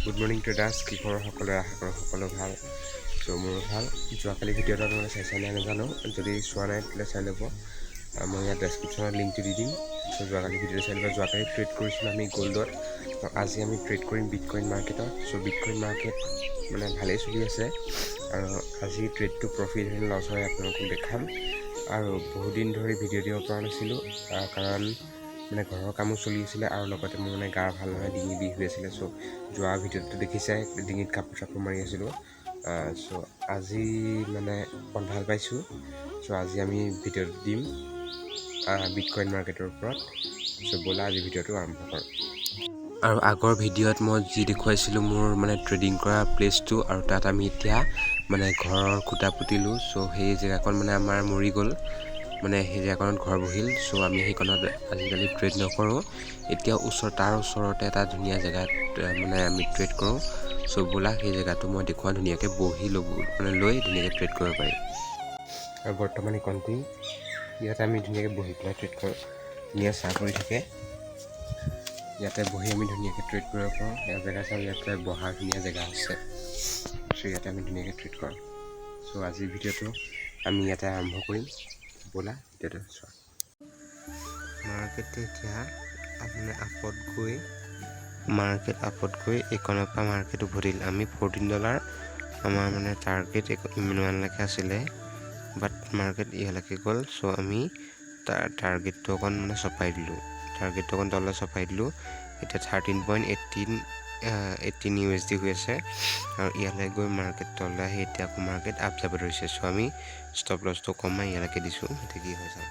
good morning traders কি খবৰ সকলোৰে আশা কৰোঁ সকলো ভাল মোৰো ভাল যোৱাকালি ভিডিঅ'টো আপোনালোকে চাইছে নাই নাজানো যদি চোৱা নাই তেতিয়াহ'লে চাই ল'ব মই ইয়াত ডেছক্ৰিপশ্যনত লিংকটো দি দিম যোৱাকালি ভিডিঅ'টো চাই ল'ব যোৱাকালি ট্ৰেড কৰিছিলোঁ আমি গ'ল্ডত আজি আমি ট্ৰেড কৰিম বিটকইন মাৰ্কেটত বিটকইন মাৰ্কেট মানে ভালেই চলি আছে আৰু আজি ট্ৰেডটো প্ৰফিট হয় লছ হয় আপোনালোকক দেখাম আৰু বহুত দিন ধৰি ভিডিঅ' দিব পৰা নাছিলোঁ কাৰণ মানে ঘৰৰ কামো চলি আছিলে আৰু লগতে মোৰ মানে গা ভাল নহয় ডিঙি বিষ হৈ আছিলে যোৱা ভিডিঅ'টো দেখিছাই ডিঙিত কাপোৰ চাপোৰ মাৰি আছিলোঁ আজি মানে অকণ ভাল পাইছোঁ আজি আমি ভিডিঅ'টো দিম বিটকইন মাৰ্কেটৰ ওপৰত ব'লা আজি ভিডিঅ'টো আৰম্ভ কৰোঁ আৰু আগৰ ভিডিঅ'ত মই যি দেখুৱাইছিলোঁ মোৰ মানে ট্ৰেডিং কৰা প্লেচটো আৰু তাত আমি এতিয়া মানে ঘৰৰ খুঁটা পুতিলোঁ সেই জেগাকণ মানে আমাৰ মৰি গ'ল মানে সেই জেগাকণত ঘৰ বহিল আমি সেইকণত আজিকালি ট্ৰেড নকৰোঁ এতিয়া তাৰ ওচৰতে এটা ধুনীয়া জেগাত মানে আমি ট্ৰেড কৰোঁ ব'লা সেই জেগাটো মই দেখুৱাওঁ ধুনীয়াকৈ বহি মানে লৈ ধুনীয়াকৈ ট্ৰেড কৰিব পাৰি আৰু বৰ্তমান এইকণটি ইয়াতে আমি ধুনীয়াকৈ বহি পেলাই ট্ৰেড কৰোঁ ধুনীয়া চাহ পৰি থাকে ইয়াতে বহি আমি ধুনীয়াকৈ ট্ৰেড কৰিব পাৰোঁ ইয়াৰ জেগা চাওঁ ইয়াতে বহাৰ ধুনীয়া জেগা আছে ইয়াতে আমি ধুনীয়াকৈ ট্ৰেড কৰোঁ আজিৰ ভিডিঅ'টো আমি ইয়াতে আৰম্ভ কৰিম ব'লা ভিডিঅ'টো চোৱা মাৰ্কেটটো এতিয়া মানে আপত গৈ এইকণৰ পৰা মাৰ্কেট উভতিল আমি $14 আমাৰ মানে টাৰ্গেট ইমানলৈকে আছিলে বাট মাৰ্কেট ইয়ালৈকে গ'ল আমি তাৰ টাৰ্গেটটো অকণ মানে চপাই দিলোঁ তললৈ চপাই দিলোঁ এতিয়া 13.18 USD হৈ আছে আৰু ইয়ালৈ গৈ মাৰ্কেট তললৈ আহি এতিয়া আকৌ মাৰ্কেট আপ যাব ধৰিছে আমি ষ্টপ লছটো কমাই ইয়ালৈকে দিছোঁ এতিয়া কি হৈ যাব